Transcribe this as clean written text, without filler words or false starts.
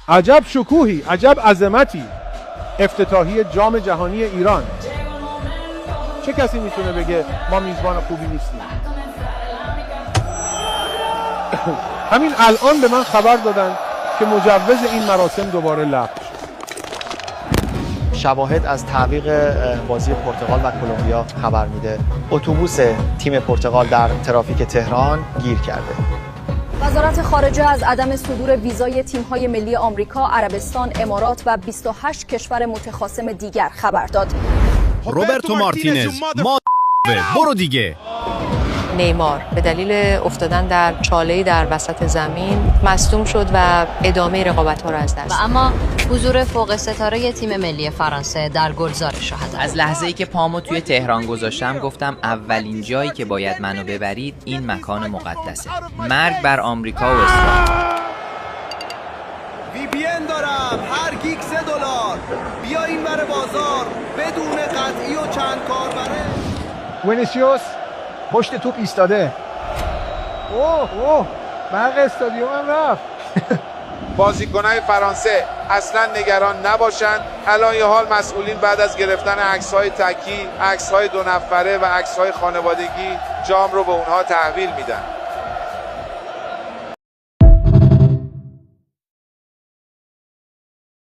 عجب شکوهی، عجب عظمتی. افتتاحیه جام جهانی ایران. چه کسی میتونه بگه ما میزبان خوبی نیستیم؟ همین الان به من خبر دادن که مجوز این مراسم دوباره لغو شد. شواهد از تعویق بازی پرتغال و کلمبیا خبر میده. اتوبوس تیم پرتغال در ترافیک تهران گیر کرده. وزارت خارجه از عدم صدور ویزای تیم‌های ملی آمریکا، عربستان، امارات و 28 کشور متخاصم دیگر خبر داد. روبرتو مارتینز برو دیگه. نیمار به دلیل افتادن در چاله‌ای در وسط زمین مصدوم شد و ادامه رقابت‌ها را از دست داد. اما حضور فوق ستاره تیم ملی فرانسه در گلزار شهادت. از لحظه‌ای که پامو توی تهران گذاشتم گفتم اولین جایی که باید منو ببرید این مکان مقدسه. مرگ بر آمریکا و اسرائیل. VPN دارم، هر گیگ $3. بیا این بر بازار بدون قطعی و چند کاربره. وینیسیوس پشت توپ ایستاده. اوه برق استادیوم هم رفت. بازیکن‌های فرانسه اصلا نگران نباشند. الان یه حال مسئولین بعد از گرفتن عکس‌های تکی، عکس‌های 2 نفره و عکس‌های خانوادگی جام رو به اونها تحویل میدن.